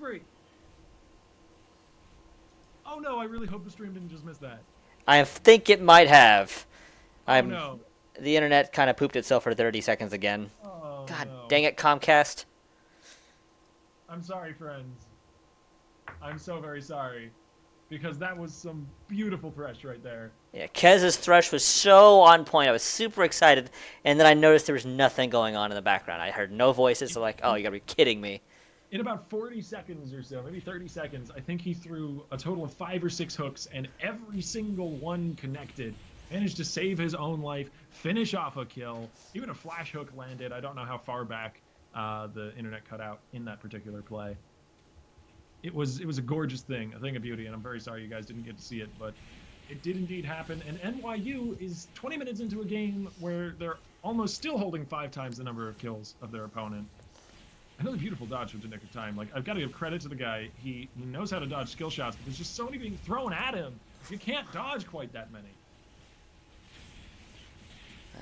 Reverie! Oh no, I really hope the stream didn't just miss that. I think it might have. Oh I'm. no. The internet kind of pooped itself for 30 seconds again. Oh God no. dang it, Comcast. I'm sorry, friends. I'm so very sorry. Because that was some beautiful thresh right there. Yeah, Kez's thrush was so on point. I was super excited, and then I noticed there was nothing going on in the background. I heard no voices, so like, oh, In, you gotta be kidding me. in about 40 seconds or so, maybe 30 seconds, I think he threw a total of 5 or 6 hooks, and every single one connected. Managed to save his own life, finish off a kill. Even a flash hook landed. I don't know how far back the internet cut out in that particular play. It was a gorgeous thing of beauty, and I'm very sorry you guys didn't get to see it, but it did indeed happen. And NYU is 20 minutes into a game where they're almost still holding 5 times the number of kills of their opponent. Another beautiful dodge from the nick of time. Like, I've got to give credit to the guy. He knows how to dodge skill shots, but there's just so many being thrown at him. You can't dodge quite that many.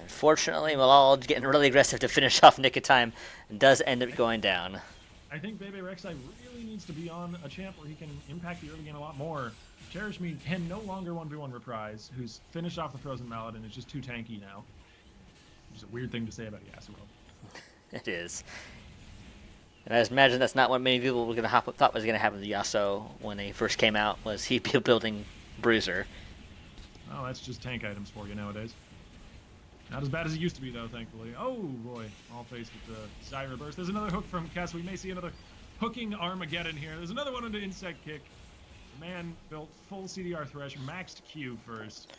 Unfortunately, Malal getting really aggressive to finish off Nick of Time does end up going down. I think Bebe Rexai really needs to be on a champ where he can impact the early game a lot more. Cherish Me can no longer 1v1 Reprise, who's finished off the Frozen Mallet and is just too tanky now. Which is a weird thing to say about Yasuo. It is. And I just imagine that's not what many people were thought was going to happen to Yasuo when they first came out, was he building Bruiser. Oh, that's just tank items for you nowadays. Not as bad as it used to be, though, thankfully. Oh, boy. All faced with the Zyra burst. There's another hook from Kess. We may see another hooking Armageddon here. There's another one into Insect Kick. The man built full CDR Thresh, maxed Q first.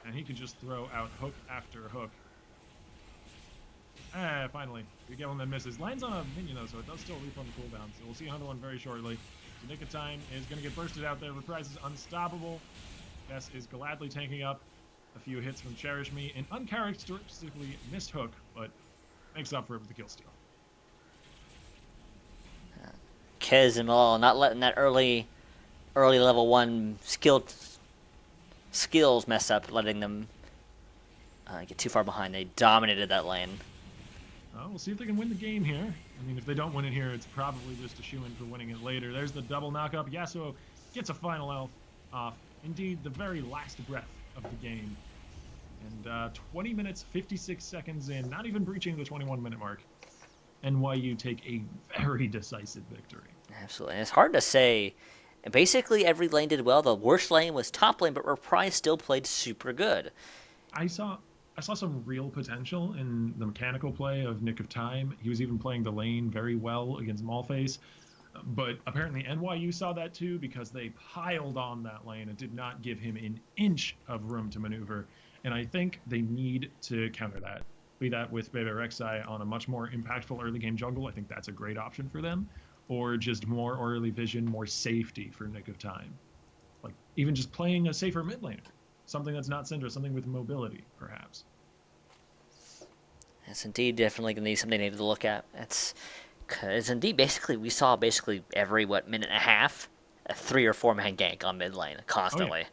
And he can just throw out hook after hook. Ah, finally. We get one that misses. Lands on a minion, though, so it does still refund the cooldown. So we'll see another one very shortly. The Nick of Time is going to get bursted out there. Reprise is unstoppable. Kess is gladly tanking up a few hits from Cherish Me. An uncharacteristically missed hook, but makes up for it with the kill steal. Kez and Malal not letting that early level 1 skills mess up, letting them get too far behind. They dominated that lane. We'll see if they can win the game here. I mean, if they don't win it here, it's probably just a shoe-in for winning it later. There's the double knock-up. Yasuo gets a final elf off. Indeed, the very last breath of the game. And 20 minutes, 56 seconds in, not even breaching the 21-minute mark. NYU take a very decisive victory. Absolutely. And it's hard to say. Basically, every lane did well. The worst lane was top lane, but Reprise still played super good. I saw some real potential in the mechanical play of Nick of Time. He was even playing the lane very well against Maulface. But apparently NYU saw that too, because they piled on that lane and did not give him an inch of room to maneuver. And I think they need to counter that. Be that with Bebe Rexai on a much more impactful early game jungle. I think that's a great option for them. Or just more early vision, more safety for Nick of Time. Like, even just playing a safer mid laner. Something that's not Syndra, something with mobility, perhaps. It's indeed definitely going to be something they need to look at. Because indeed, basically, we saw every, minute and a half, a 3 or 4 man gank on mid lane, constantly. Oh,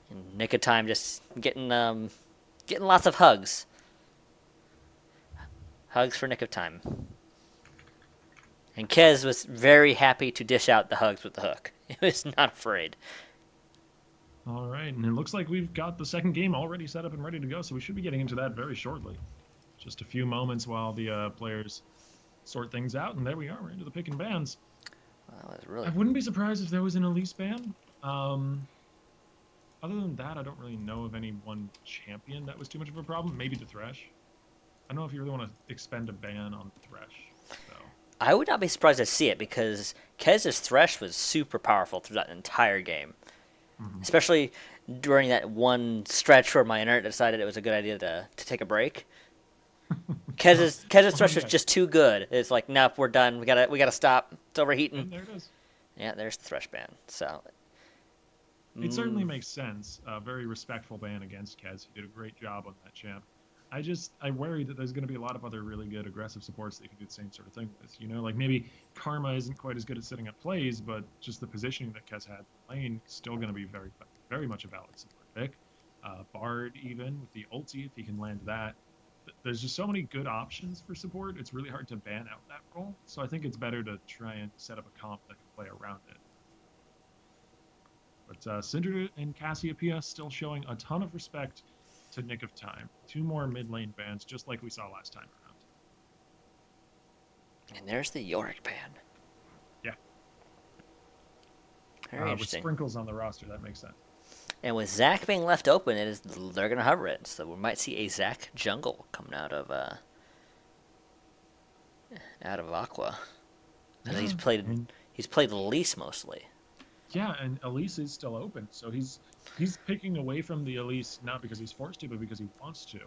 yeah. And Nick of Time just getting lots of hugs. Hugs for Nick of Time. And Kez was very happy to dish out the hugs with the hook. He was not afraid. All right, and it looks like we've got the second game already set up and ready to go, so we should be getting into that very shortly. Just a few moments while the players sort things out, and there we are. We're into the pick and bans. I wouldn't be surprised if there was an Elise ban. Other than that, I don't really know of any one champion that was too much of a problem. Maybe the Thresh. I don't know if you really want to expend a ban on Thresh, though. I would not be surprised to see it, because Kez's Thresh was super powerful through that entire game. Mm-hmm. Especially during that one stretch where my internet decided it was a good idea to take a break. Kez's Thresh was just too good. It's like, nope, we're done. We gotta stop. It's overheating. And there it is. Yeah, there's the Thresh ban. So it certainly makes sense. A very respectful ban against Kez. He did a great job on that champ. I worry that there's going to be a lot of other really good aggressive supports that you can do the same sort of thing with. You know, like maybe Karma isn't quite as good at setting up plays, but just the positioning that Kez had in the lane is still going to be very, very much a valid support pick. Bard even with the ulti, if he can land that. there's just so many good options for support. It's really hard to ban out that role. So I think it's better to try and set up a comp that can play around it. But Syndra and Cassiopeia still showing a ton of respect to Nick of Time. 2 more mid lane bans, just like we saw last time around. And there's the Yorick ban. Yeah. Very With interesting. sprinkles on the roster, that makes sense. And with Zac being left open, they're going to hover it. So we might see a Zac jungle coming out of Aqua. Because he's played Elise mostly. Yeah, and Elise is still open, so he's picking away from the Elise not because he's forced to, but because he wants to.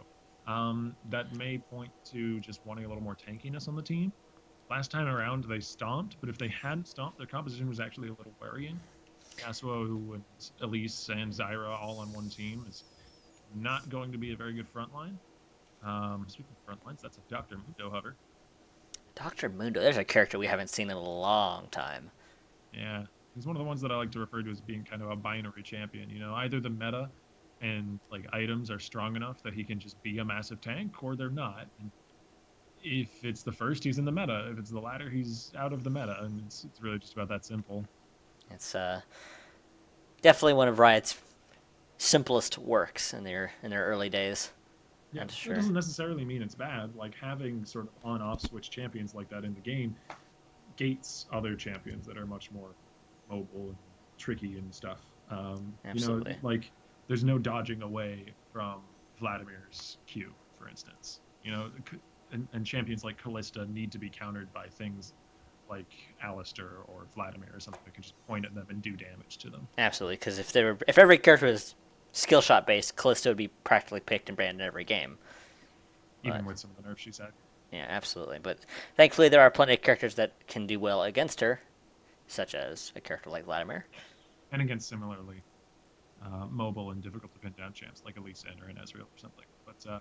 That may point to just wanting a little more tankiness on the team. Last time around, they stomped, but if they hadn't stomped, their composition was actually a little worrying. Yasuo, and Elise, and Zyra all on one team is not going to be a very good front line. Speaking of front lines, that's a Dr. Mundo hover. Dr. Mundo, there's a character we haven't seen in a long time. Yeah, he's one of the ones that I like to refer to as being kind of a binary champion. You know, either the meta and like items are strong enough that he can just be a massive tank, or they're not. And if it's the first, he's in the meta. If it's the latter, he's out of the meta, and it's really just about that simple. It's definitely one of Riot's simplest works in their early days. Yeah, That's it sure. doesn't necessarily mean it's bad. Like having sort of on-off switch champions like that in the game gates other champions that are much more mobile and tricky and stuff. Absolutely. Like there's no dodging away from Vladimir's Q, for instance. And champions like Callista need to be countered by things like Alistair or Vladimir or something that can just point at them and do damage to them. Absolutely, because if every character was skill shot based, Callisto would be practically picked and banned in every game. Even with some of the nerfs she's had. Yeah, absolutely. But thankfully, there are plenty of characters that can do well against her, such as a character like Vladimir. And against similarly mobile and difficult to pin down champs like Elise or an Ezreal or something. But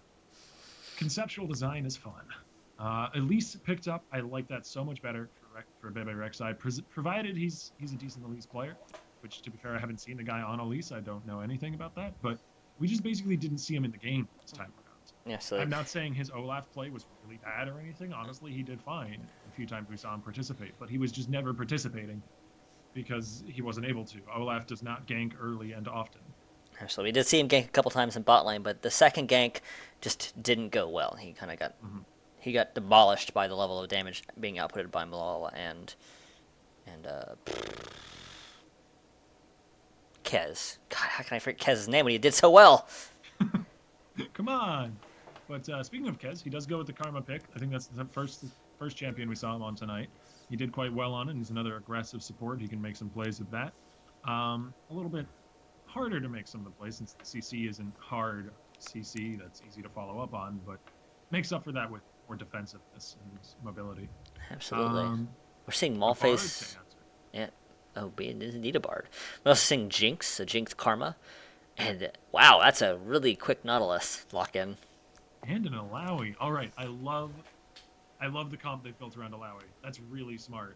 conceptual design is fun. Elise picked up. I like that so much better for Bebe Rek'Sai, provided he's a decent Elise player. Which, to be fair, I haven't seen the guy on Elise. I don't know anything about that. But we just basically didn't see him in the game this time around. Yeah, so I'm not saying his Olaf play was really bad or anything. Honestly, he did fine a few times we saw him participate. But he was just never participating because he wasn't able to. Olaf does not gank early and often. So we did see him gank a couple times in bot lane, but the second gank just didn't go well. He kind of got he got demolished by the level of damage being outputted by Malala and Kez. God, how can I forget Kez's name when he did so well? Come on. But speaking of Kez, he does go with the Karma pick. I think that's the first champion we saw him on tonight. He did quite well on it. He's another aggressive support. He can make some plays with that. A little bit harder to make some of the plays since the CC isn't hard CC that's easy to follow up on, but makes up for that with more defensiveness and mobility. Absolutely. We're seeing Malphite. Yeah. Oh, it is indeed a bard. We're also seeing Jinx, a Jinx Karma. And wow, that's a really quick Nautilus lock in. And an Alawi. All right, I love the comp they've built around Alawi. That's really smart.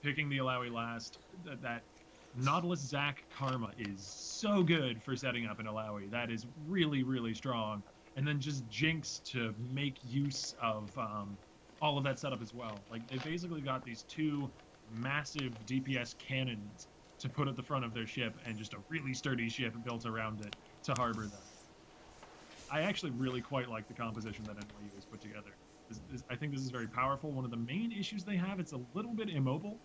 Picking the Alawi last, that Nautilus Zac Karma is so good for setting up an Alawi. That is really, really strong. And then just Jinx to make use of all of that setup as well. Like, they basically got these 2 massive DPS cannons to put at the front of their ship and just a really sturdy ship built around it to harbor them. I actually really quite like the composition that NYU has put together. I think this is very powerful. One of the main issues they have, it's a little bit immobile,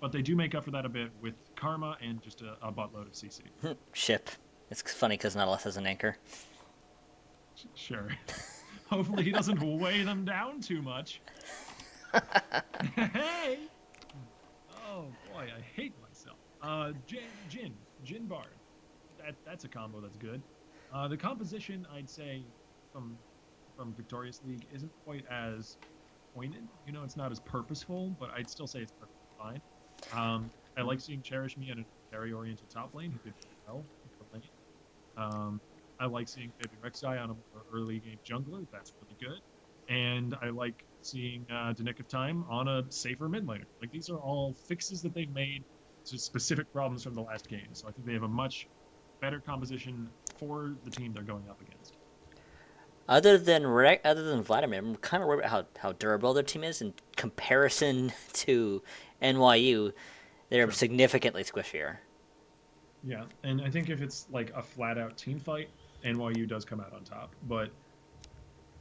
but they do make up for that a bit with Karma and just a buttload of CC. Ship. It's funny because Nautilus has an anchor. Sure. Hopefully he doesn't weigh them down too much. Hey! Oh boy, I hate myself. Jin Bard. That's a combo that's good. The composition, I'd say, from Victorious League isn't quite as pointed. It's not as purposeful, but I'd still say it's perfectly fine. I like seeing Cherish Me in a carry-oriented top lane who did well in the lane. I like seeing Baby Rek'Sai on a more early game jungler. That's really good. And I like seeing the Nick of Time on a safer mid laner. Like, these are all fixes that they've made to specific problems from the last game. So I think they have a much better composition for the team they're going up against. Other than Vladimir, I'm kind of worried about how durable their team is in comparison to NYU. They're Sure. significantly squishier. Yeah, and I think if it's like a flat out team fight, NYU does come out on top, but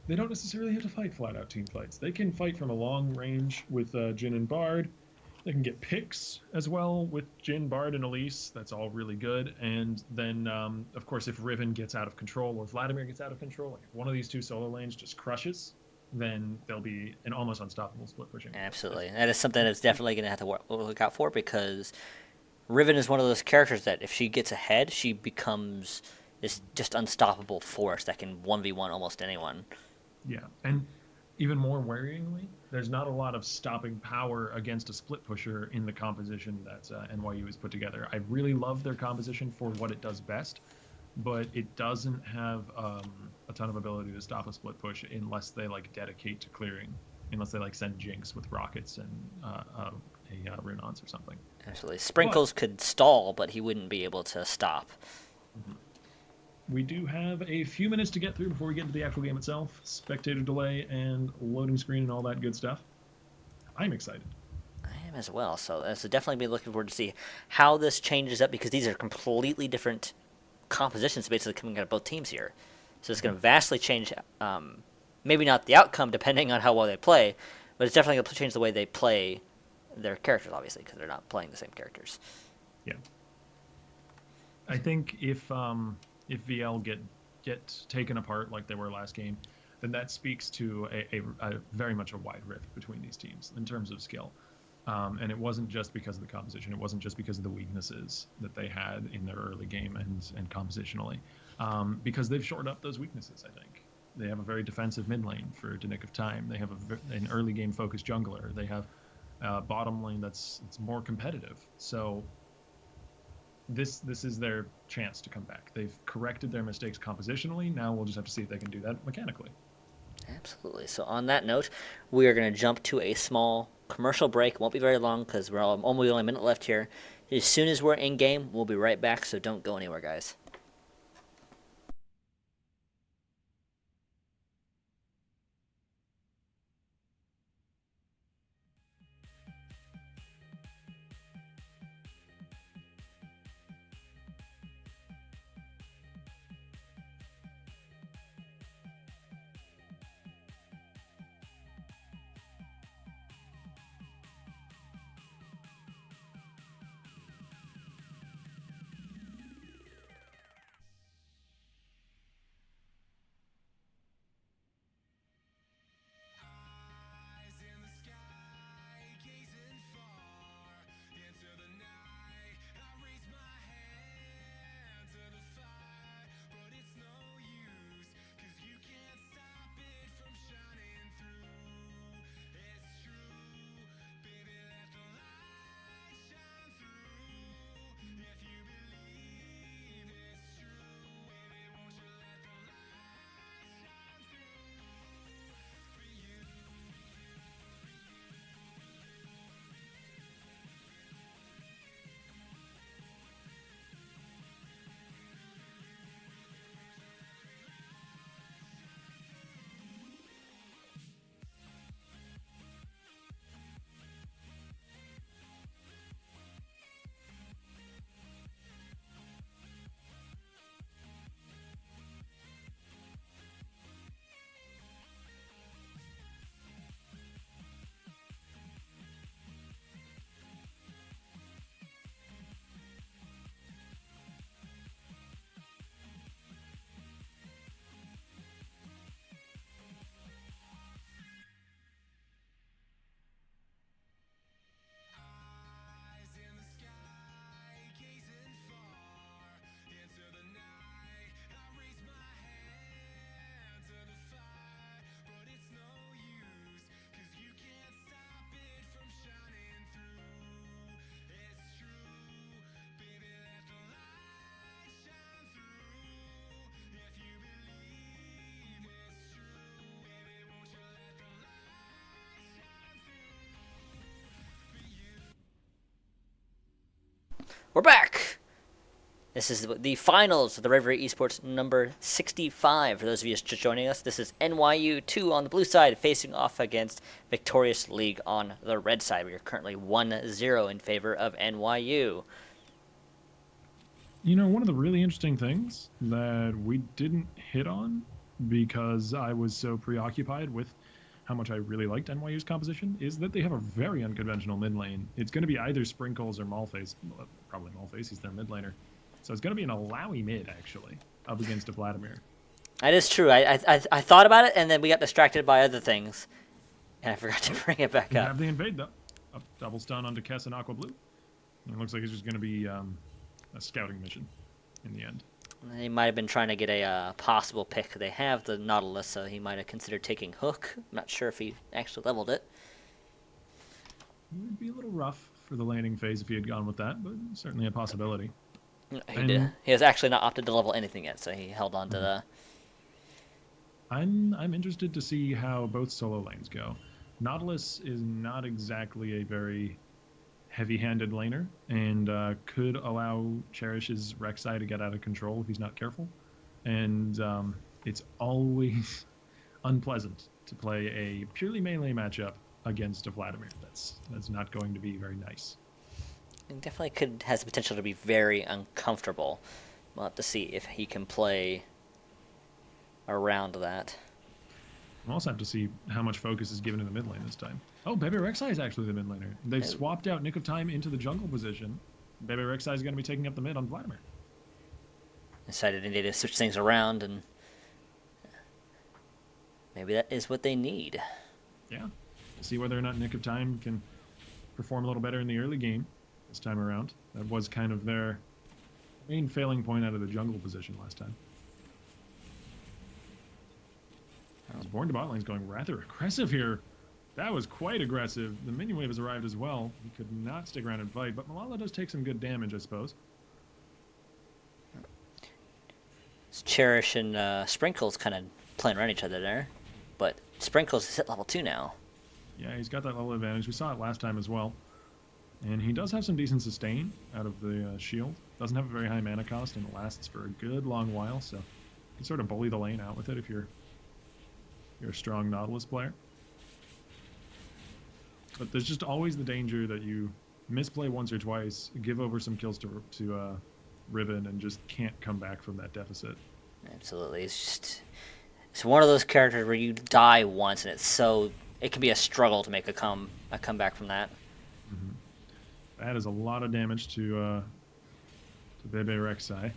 they don't necessarily have to fight flat out team fights. They can fight from a long range with Jin and Bard. They can get picks as well with Jin, Bard, and Elise. That's all really good. And then, of course, if Riven gets out of control or Vladimir gets out of control, like if one of these two solo lanes just crushes, then they'll be an almost unstoppable split pushing team. Absolutely, that is something that's definitely going to have to look out for because Riven is one of those characters that if she gets ahead, she becomes this just unstoppable force that can 1v1 almost anyone. Yeah, and even more worryingly, there's not a lot of stopping power against a split pusher in the composition that NYU has put together. I really love their composition for what it does best, but it doesn't have a ton of ability to stop a split push unless they like dedicate to clearing, unless they like send Jinx with rockets and a Runance or something. Absolutely, But Sprinkles could stall, but he wouldn't be able to stop. mhm, we do have a few minutes to get through before we get into the actual game itself. Spectator delay and loading screen and all that good stuff. I'm excited. I am as well, so definitely be looking forward to see how this changes up because these are completely different compositions basically coming out of both teams here. So it's going Mhm. to vastly change, maybe not the outcome depending on how well they play, but it's definitely going to change the way they play their characters, obviously, because they're not playing the same characters. Yeah, I think if VL get taken apart like they were last game, then that speaks to a very much a wide rift between these teams in terms of skill. And it wasn't just because of the composition. It wasn't just because of the weaknesses that they had in their early game and compositionally, because they've shored up those weaknesses. I think they have a very defensive mid lane for the nick of time. They have an early game focused jungler. They have a bottom lane that's it's more competitive. So this is their chance to come back. They've corrected their mistakes compositionally. Now we'll just have to see if they can do that mechanically. Absolutely. So on that note, we are going to jump to a small commercial break. It won't be very long because we're only a minute left here. As soon as we're in game, we'll be right back. So don't go anywhere, guys. We're back. This is the finals of the Reverie Esports number 65. For those of you just joining us, this is NYU 2 on the blue side facing off against Victorious League on the red side. We are currently 1-0 in favor of NYU. You know, one of the really interesting things that we didn't hit on because I was so preoccupied with how much I really liked NYU's composition is that they have a very unconventional mid lane. It's going to be either Sprinkles or Malphase. Well, probably Malphase, he's their mid laner. So it's going to be an Alawi mid, actually, up against a Vladimir. That is true. I thought about it, and then we got distracted by other things, and I forgot to bring it back We up. have the invade, though. A double stun onto Kess and Aqua Blue. And it looks like it's just going to be a scouting mission in the end. They might have been trying to get a possible pick. They have the Nautilus, so he might have considered taking Hook. I'm not sure if he actually leveled it. It would be a little rough for the laning phase if he had gone with that, but certainly a possibility. No, he did. He has actually not opted to level anything yet, so he held on to the... I'm interested to see how both solo lanes go. Nautilus is not exactly a very heavy-handed laner, and could allow Cherish's Rek'Sai to get out of control if he's not careful. And it's always unpleasant to play a purely melee matchup against a Vladimir. That's not going to be very nice. It definitely has the potential to be very uncomfortable. We'll have to see if he can play around that. We'll also have to see how much focus is given to the mid lane this time. Oh, Bebe Rek'Sai is actually the mid laner. They've swapped out Nick of Time into the jungle position. Bebe Rek'Sai is going to be taking up the mid on Vladimir. Decided they need to switch things around, and maybe that is what they need. Yeah. See whether or not Nick of Time can perform a little better in the early game this time around. That was kind of their main failing point out of the jungle position last time. Born to bot lane's going rather aggressive here. That was quite aggressive. The minion wave has arrived as well. He could not stick around and fight, but Malala does take some good damage, I suppose. Cherish and Sprinkles kind of playing around each other there, but Sprinkles is at level 2 now. Yeah, he's got that level advantage. We saw it last time as well. And he does have some decent sustain out of the shield. Doesn't have a very high mana cost, and it lasts for a good long while, so you can sort of bully the lane out with it if you're a strong Nautilus player. But there's just always the danger that you misplay once or twice, give over some kills to Riven, and just can't come back from that deficit. Absolutely. It's one of those characters where you die once, and it can be a struggle to make a comeback from that. Mm-hmm. That is a lot of damage to Bebe Rek'Sai.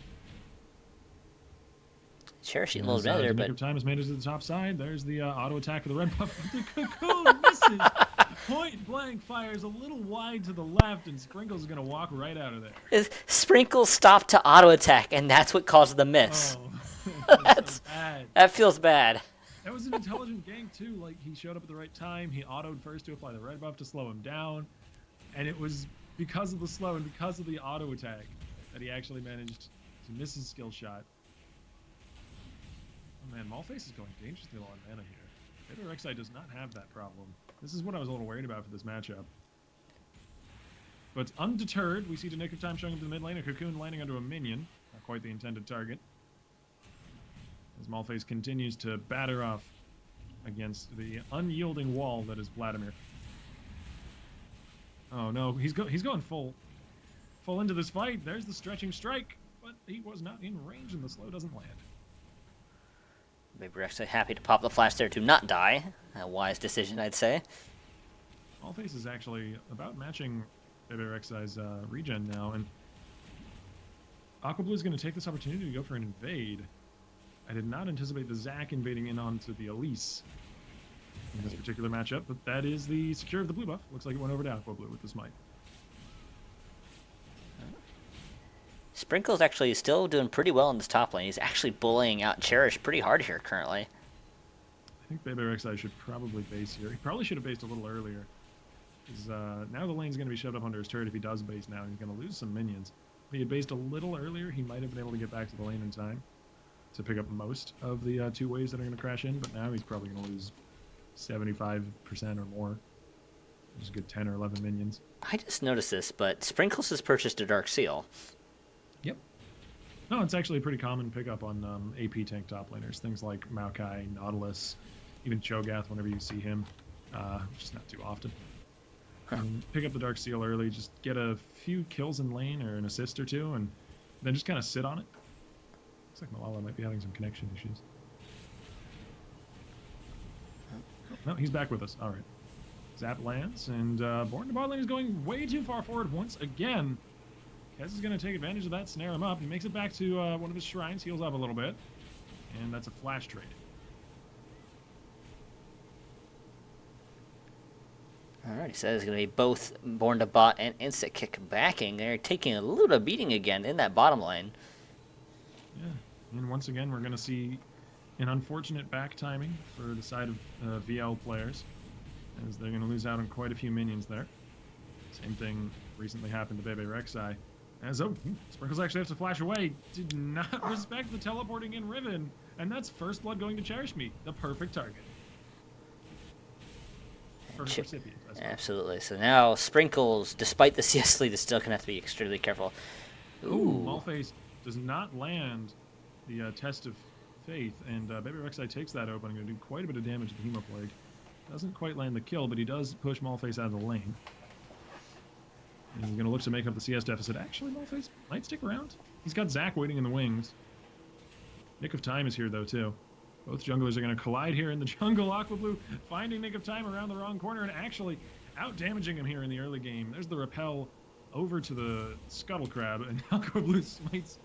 Cherish a little bit there, but... Nick of Time has made it to the top side. There's the auto attack for the red buff. The Cocoon misses. Point blank fires a little wide to the left, and Sprinkles is going to walk right out of there. Sprinkles stopped to auto attack, and that's what caused the miss. Oh, that's so bad. That feels bad. That was an intelligent gank, too. Like, he showed up at the right time. He autoed first to apply the red buff to slow him down. And it was because of the slow and because of the auto attack that he actually managed to miss his skill shot. Oh man, Malphase is going dangerously low on mana here. Bebe Rek'Sai does not have that problem. This is what I was a little worried about for this matchup. But undeterred, we see the Nick of Time showing up to the mid lane, a Cocoon landing onto a minion. Not quite the intended target. As Malphase continues to batter off against the unyielding wall that is Vladimir. Oh no, he's going full into this fight. There's the stretching strike, but he was not in range and the slow doesn't land. Maybe we're actually happy to pop the flash there to not die. A wise decision, I'd say. Malphase is actually about matching Bebe Rek'Sai's regen now, and Aqua Blue is going to take this opportunity to go for an invade. I did not anticipate the Zac invading in onto the Elise in this particular matchup, but that is the secure of the blue buff. Looks like it went over to Aqua Blue with the smite. Sprinkle's actually still doing pretty well in this top lane. He's actually bullying out Cherish pretty hard here currently. I think Bebe Rek'Sai should probably base here. He probably should have based a little earlier. Now the lane's going to be shoved up under his turret if he does base now. He's going to lose some minions. If he had based a little earlier, he might have been able to get back to the lane in time to pick up most of the two waves that are going to crash in, but now he's probably going to lose 75% or more. Just a good 10 or 11 minions. I just noticed this, but Sprinkles has purchased a Dark Seal. Yep. No, it's actually a pretty common pickup on AP tank top laners. Things like Maokai, Nautilus, even Cho'Gath whenever you see him. Just not too often. Pick up the Dark Seal early, just get a few kills in lane or an assist or two, and then just kind of sit on it. Looks like Malala might be having some connection issues. Oh, no, he's back with us. All right. Zap lands, and Born to Bot Lane is going way too far forward once again. Kez is going to take advantage of that, snare him up. He makes it back to one of his shrines, heals up a little bit, and that's a flash trade. Alright, so it's going to be both Born to Bot and Instant Kick backing. They're taking a little beating again in that bottom lane. Yeah, and once again, we're going to see an unfortunate back timing for the side of VL players, as they're going to lose out on quite a few minions there. Same thing recently happened to Bebe Rek'Sai. As Sprinkles actually has to flash away. Did not respect the teleporting in Riven, and that's First Blood going to Cherish Me, the perfect target. Recipient, absolutely. So now Sprinkles, despite the CS lead, is still going to have to be extremely careful. Ooh, Malphite does not land the test of faith, and Bebe Rek'Sai takes that open. Going to do quite a bit of damage to the Hemoplague. Doesn't quite land the kill, but he does push Malphite out of the lane. And he's going to look to make up the CS deficit. Actually, Malphite might stick around. He's got Zac waiting in the wings. Nick of Time is here, though, too. Both junglers are going to collide here in the jungle. Aqua Blue finding Nick of Time around the wrong corner and actually out-damaging him here in the early game. There's the repel over to the Scuttle Crab, and Aqua Blue smites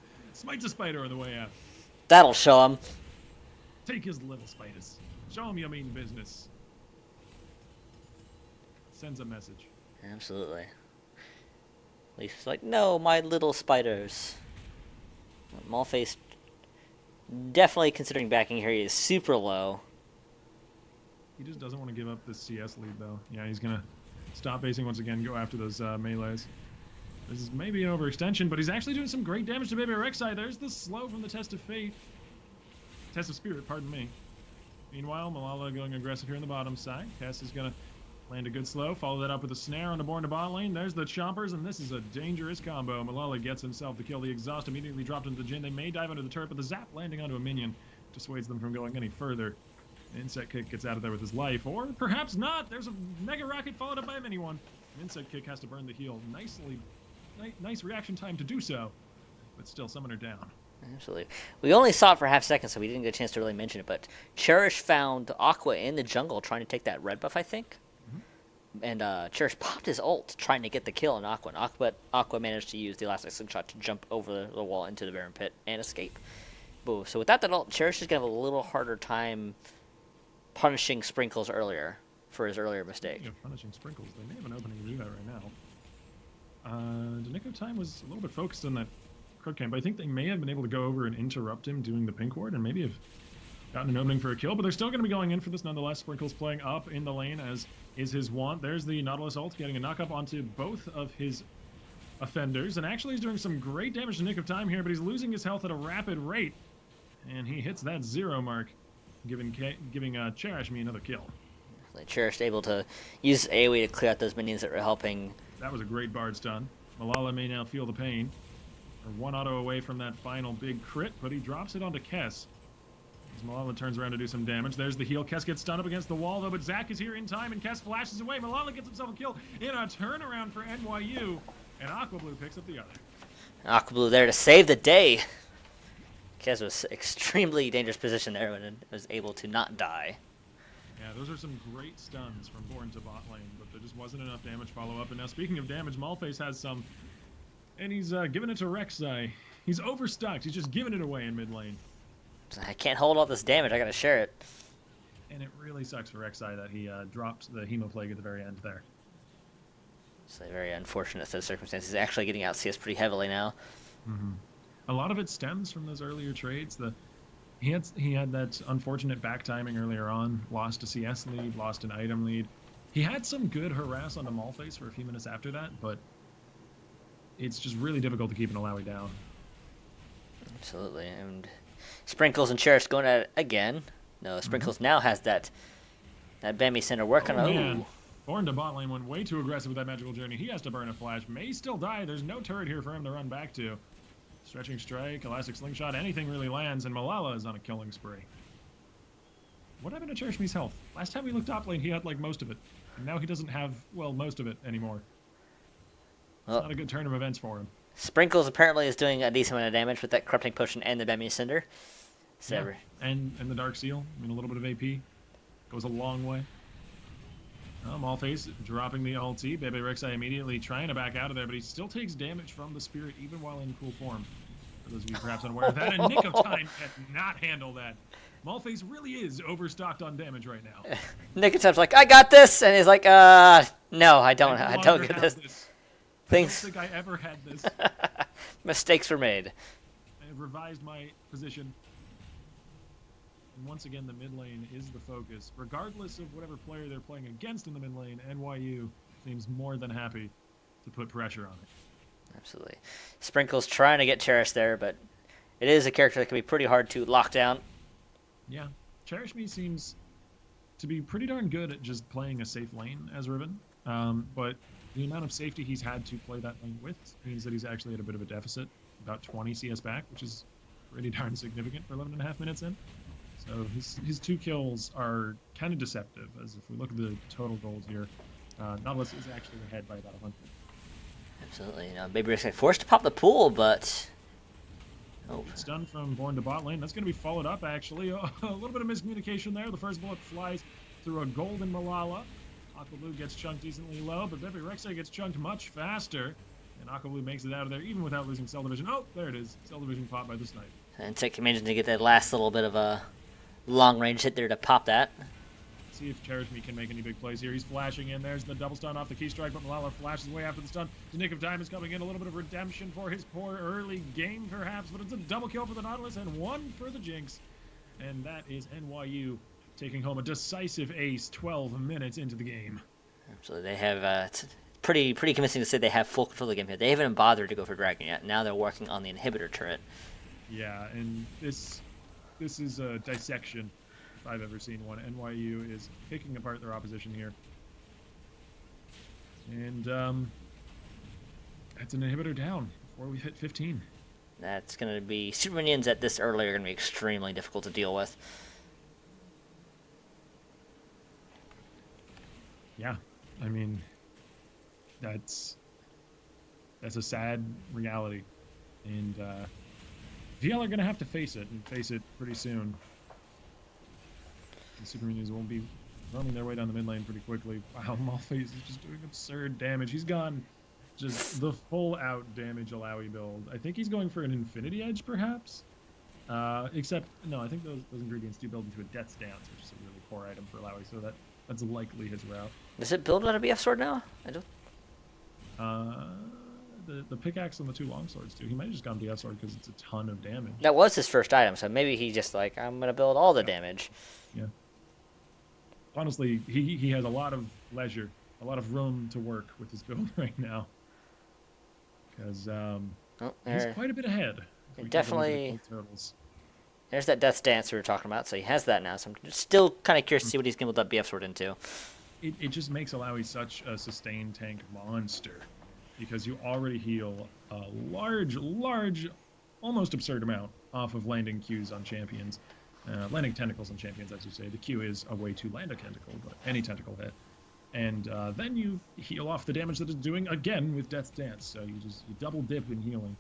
a spider on the way out. That'll show him. Take his little spiders. Show him you mean business. Sends a message. Absolutely. At least like, no, my little spiders. Malphite definitely considering backing here. He is super low. He just doesn't want to give up this CS lead, though. Yeah, he's going to stop basing once again, go after those melees. This is maybe an overextension, but he's actually doing some great damage to Bebe Rek'Sai. There's the slow from the Test of Fate. Test of Spirit, pardon me. Meanwhile, Malala going aggressive here on the bottom side. Kess is going to land a good slow, follow that up with a snare on the Born to Bot lane. There's the Chompers, and this is a dangerous combo. Malala gets himself the kill. The exhaust immediately dropped into the Jhin. They may dive into the turret, but the zap landing onto a minion dissuades them from going any further. The Insect Kick gets out of there with his life, or perhaps not. There's a Mega Rocket followed up by a mini one. Insect Kick has to burn the heal. Nice reaction time to do so, but still Summoner down. Absolutely. We only saw it for half a second, so we didn't get a chance to really mention it, but Cherish found Aqua in the jungle trying to take that red buff, I think. And Cherish popped his ult trying to get the kill on Aqua, and Aqua managed to use the elastic slingshot to jump over the wall into the Baron Pit and escape. Boo. So without that ult, Cherish is going to have a little harder time punishing Sprinkles earlier for his earlier mistake. Yeah, punishing Sprinkles. They may have an opening to do that right now. The Nick of Time was a little bit focused on that Crook camp. I think they may have been able to go over and interrupt him doing the pink ward and maybe have gotten an opening for a kill, but they're still going to be going in for this nonetheless. Sprinkles playing up in the lane as is his want. There's the Nautilus ult getting a knock-up onto both of his offenders, and actually he's doing some great damage to Nick of Time here, but he's losing his health at a rapid rate, and he hits that 0 mark, giving Cherish me another kill. Cherish able to use AoE to clear out those minions that were helping. That was a great bard stun. Malala may now feel the pain. They're one auto away from that final big crit, but he drops it onto Kess. As Malala turns around to do some damage. There's the heal. Kess gets stunned up against the wall, though, but Zac is here in time, and Kess flashes away. Malala gets himself a kill in a turnaround for NYU, and Aqua Blue picks up the other. Aqua Blue there to save the day. Kess was extremely dangerous position there when it was able to not die. Yeah, those are some great stuns from Born to bot lane, but there just wasn't enough damage follow-up. And now, speaking of damage, Malphite has some, and he's giving it to Rek'Sai. He's overstocked. He's just giving it away in mid lane. I can't hold all this damage. I gotta share it. And it really sucks for Rek'Sai that he dropped the Hemoplague at the very end there. It's a very unfortunate set of circumstances. He's actually getting out CS pretty heavily now. Mm-hmm. A lot of it stems from those earlier trades. He had that unfortunate back timing earlier on, lost a CS lead, lost an item lead. He had some good harass on the Malphite for a few minutes after that, but it's just really difficult to keep an Alawi down. Absolutely, and Sprinkles and Cherish going at it again. No, Sprinkles now has that Bambi Center working on. Man. Born to bot lane went way too aggressive with that magical journey. He has to burn a flash. May still die. There's no turret here for him to run back to. Stretching strike, elastic slingshot, anything really lands, and Malala is on a killing spree. What happened to Cherish Me's health? Last time we looked top lane, he had like most of it. And now he doesn't have, well, most of it anymore. It's not a good turn of events for him. Sprinkles apparently is doing a decent amount of damage with that Corrupting Potion and the Bemian Cinder. So yeah. And the Dark Seal. I mean, a little bit of AP goes a long way. Malphite dropping the ulti. Bebe Rexai immediately trying to back out of there, but he still takes damage from the Spirit even while in cool form. For those of you perhaps unaware of that, and Nick of Time cannot handle that. Malphite really is overstocked on damage right now. Nick of Time's like, I got this, and he's like, no, I don't get this. I don't think I ever had this. Mistakes were made. I have revised my position. And once again, the mid lane is the focus. Regardless of whatever player they're playing against in the mid lane, NYU seems more than happy to put pressure on it. Absolutely. Sprinkle's trying to get Cherish there, but it is a character that can be pretty hard to lock down. Yeah. Cherish Me seems to be pretty darn good at just playing a safe lane as Riven. But the amount of safety he's had to play that lane with means that he's actually at a bit of a deficit, about 20 CS back, which is pretty darn significant for 11.5 minutes in. So his 2 kills are kind of deceptive, as if we look at the total gold here, Nautilus is actually ahead by about 100. Absolutely. Baby Rick's forced to pop the pool, but... Oh. It's done from Born to bot lane. That's going to be followed up, actually. A little bit of miscommunication there. The first bullet flies through a golden Malala. Aquablue gets chunked decently low, but Baby Rexai gets chunked much faster. And Aquablue makes it out of there even without losing Cell Division. Oh, there it is. Cell Division popped by the snipe. And Tech managed to get that last little bit of a long-range hit there to pop that. See if Cherish Me can make any big plays here. He's flashing in. There's the double stun off the key strike, but Malala flashes away after the stun. The Nick of Time is coming in. A little bit of redemption for his poor early game, perhaps, but it's a double kill for the Nautilus and 1 for the Jinx. And that is NYU taking home a decisive ace 12 minutes into the game. Absolutely. They have, it's pretty convincing to say they have full control of the game here. They haven't even bothered to go for Dragon yet. Now they're working on the inhibitor turret. Yeah, and this is a dissection if I've ever seen one. NYU is picking apart their opposition here. And that's an inhibitor down before we hit 15. That's going to be... Super Minions at this early are going to be extremely difficult to deal with. Yeah, I mean, that's a sad reality. And VL are going to have to face it, and face it pretty soon. The Super Minions won't be roaming their way down the mid lane pretty quickly. Wow, Malphite is just doing absurd damage. He's gone just the full out damage Alawi build. I think he's going for an Infinity Edge, perhaps? Except, no, I think those ingredients do build into a Death's Dance, which is a really core item for Alawi, so that's likely his route. Does it build on a BF sword now? I don't... The pickaxe and the 2 longswords do. He might have just gone BF sword because it's a ton of damage. That was his first item, so maybe he just like, I'm going to build all the damage. Yeah. Honestly, he has a lot of leisure, a lot of room to work with his build right now. Because he's quite a bit ahead. Definitely. There's that Death's Dance we were talking about, so he has that now. So I'm still kind of curious to see what he's going to build that BF sword into. It just makes Alawi such a sustained tank monster. Because you already heal a large, almost absurd amount off of landing Qs on champions. Landing tentacles on champions, as you say. The Q is a way to land a tentacle, but any tentacle hit. And then you heal off the damage that it's doing again with Death's Dance. So you double dip in healing.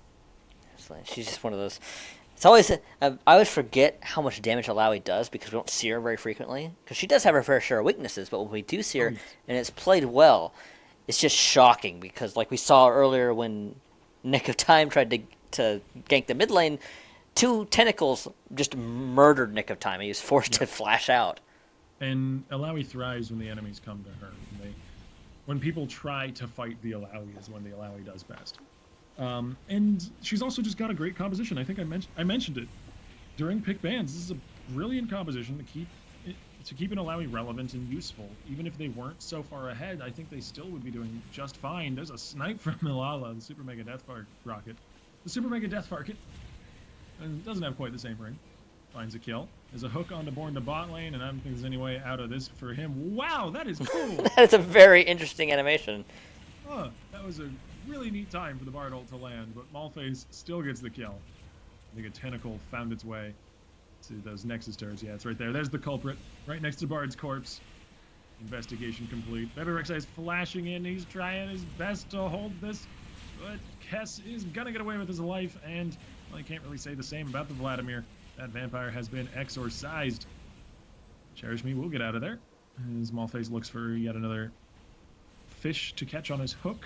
She's just one of those. It's always... I always forget how much damage Alawi does because we don't see her very frequently. Because she does have her fair share of weaknesses, but when we do see her, and it's played well, it's just shocking because, like we saw earlier when Nick of Time tried to gank the mid lane, 2 tentacles just murdered Nick of Time. He was forced to flash out. And Alawi thrives when the enemies come to her. When people try to fight the Alawi is when the Alawi does best. And she's also just got a great composition. I think I mentioned it during pick bans. This is a brilliant composition to keep an Alawi relevant and useful. Even if they weren't so far ahead, I think they still would be doing just fine. There's a snipe from Malala, the Super Mega Death Rocket. The Super Mega Death Rocket and doesn't have quite the same ring. Finds a kill. There's a hook onto Born to bot lane, and I don't think there's any way out of this for him. Wow, that is cool! That is a very interesting animation. That That was a really neat time for the Bard ult to land, but Malphase still gets the kill. I think a tentacle found its way to those Nexus turrets. Yeah, it's right there. There's the culprit, right next to Bard's corpse. Investigation complete. Reverie Esports is flashing in. He's trying his best to hold this, but Kess is gonna get away with his life, and well, I can't really say the same about the Vladimir. That vampire has been exorcised. Cherish Me will get out of there. As Malphase looks for yet another fish to catch on his hook,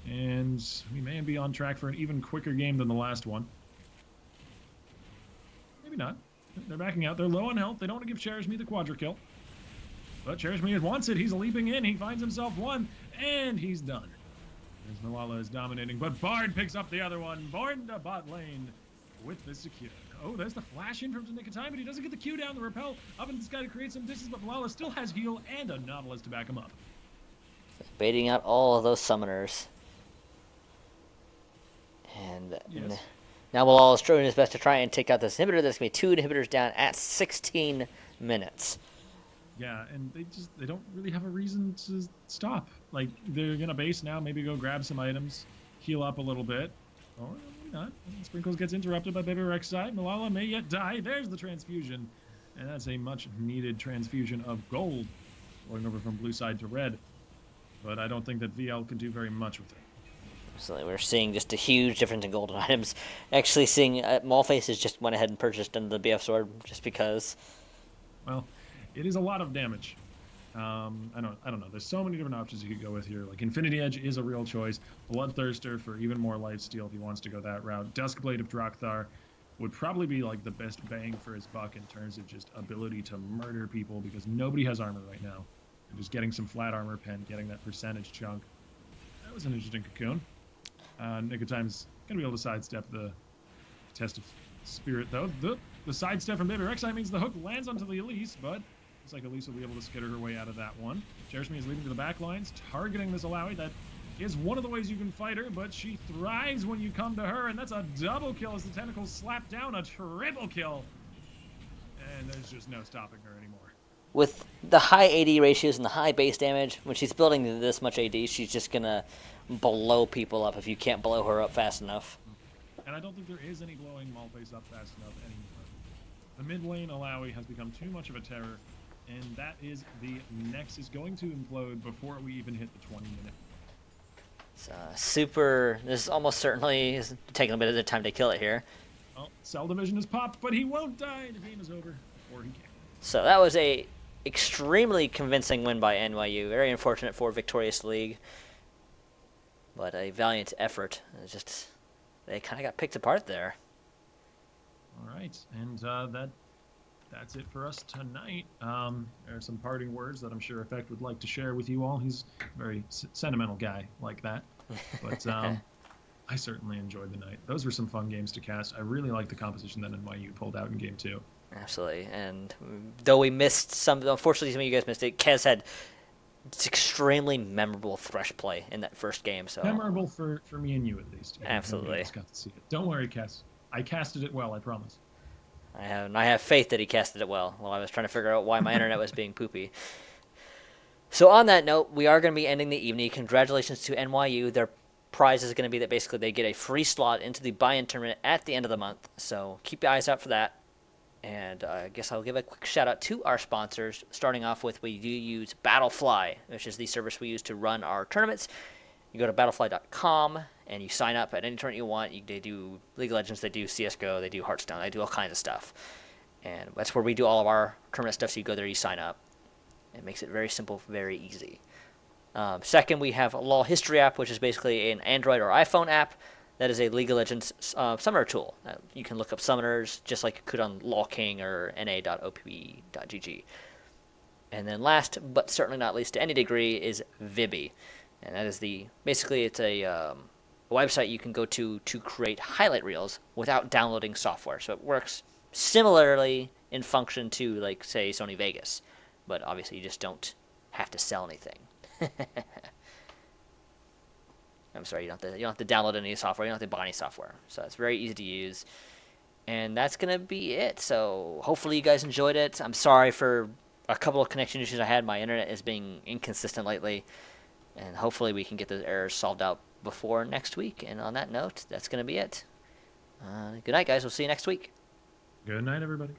and we may be on track for an even quicker game than the last one. Maybe not. They're backing out. They're low on health. They don't want to give Cherish Me the quadra kill. But Cherish Me wants it. He's leaping in. He finds himself one, and he's done. As Malala is dominating, but Bard picks up the other one. Born to bot lane with the secure. Oh, there's the flash in from the nick of time, but he doesn't get the Q down. The repel up in the sky to create some distance, but Malala still has heal and a Nautilus to back him up. Baiting out all of those summoners. And yes. now Malala is doing his best to try and take out this inhibitor. There's going to be 2 inhibitors down at 16 minutes. Yeah, and they don't really have a reason to stop. Like, they're gonna base now, maybe go grab some items, heal up a little bit, or maybe not. Sprinkles gets interrupted by Baby Rek'Sai. Malala may yet die. There's the transfusion, and that's a much-needed transfusion of gold, going over from blue side to red. But I don't think that VL can do very much with it. So we're seeing just a huge difference in golden items. Actually, seeing Malphase has just went ahead and purchased under the BF sword just because. Well, it is a lot of damage. I don't know. There's so many different options you could go with here. Like Infinity Edge is a real choice. Bloodthirster for even more lifesteal if he wants to go that route. Duskblade of Drakthar would probably be like the best bang for his buck in terms of just ability to murder people because nobody has armor right now. And just getting some flat armor pen, getting that percentage chunk. That was an interesting cocoon. Nick of Time's gonna be able to sidestep the test of spirit though. The sidestep from Baby Rek'Sai means the hook lands onto the Elise, but looks like Elise will be able to skitter her way out of that one. Cherish Me is leading to the back lines, targeting this Alawi. That is one of the ways you can fight her, but she thrives when you come to her, and that's a double kill as the tentacles slap down, a triple kill. And there's just no stopping her anymore. With the high AD ratios and the high base damage, when she's building this much AD, she's just going to blow people up if you can't blow her up fast enough. And I don't think there is any blowing Malphase up fast enough anymore. The mid lane Alawi has become too much of a terror, and that is the Nexus going to implode before we even hit the 20-minute. It's this almost certainly is taking a bit of the time to kill it here. Well, Cell Division is popped, but he won't die. The game is over before he can. So that was a extremely convincing win by NYU. Very unfortunate for Victorious League, but a valiant effort. It's just they kind of got picked apart there. All right, and that's it for us tonight. There are some parting words that I'm sure Effect would like to share with you all. He's a very sentimental guy like that, but I certainly enjoyed the night. Those were some fun games to cast. I really like the composition that NYU pulled out in Game 2. Absolutely, and though we missed unfortunately some of you guys missed it, Kez had extremely memorable Thresh play in that first game. So memorable for me and you at least. Absolutely. I just got to see it. Don't worry, Kez. I casted it well, I promise. I have faith that he casted it well while I was trying to figure out why my internet was being poopy. So on that note, we are going to be ending the evening. Congratulations to NYU. Their prize is going to be that basically they get a free slot into the buy-in tournament at the end of the month. So keep your eyes out for that. And I guess I'll give a quick shout out to our sponsors. Starting off with, we do use Battlefly, which is the service we use to run our tournaments. You go to battlefly.com and you sign up at any tournament you want. They do League of Legends, they do CSGO, they do Hearthstone, they do all kinds of stuff. And that's where we do all of our tournament stuff, so you go there, you sign up. It makes it very simple, very easy. Second, we have a LoL History app, which is basically an Android or iPhone app. That is a League of Legends summoner tool. You can look up summoners just like you could on LoLKing or na.opb.gg. And then last, but certainly not least to any degree, is Vibby. And that is basically it's a website you can go to create highlight reels without downloading software. So it works similarly in function to, like, say, Sony Vegas. But obviously you just don't have to sell anything. I'm sorry, you don't have to download any software. You don't have to buy any software. So it's very easy to use. And that's going to be it. So hopefully you guys enjoyed it. I'm sorry for a couple of connection issues I had. My internet is being inconsistent lately. And hopefully we can get those errors solved out before next week. And on that note, that's going to be it. Good night, guys. We'll see you next week. Good night, everybody.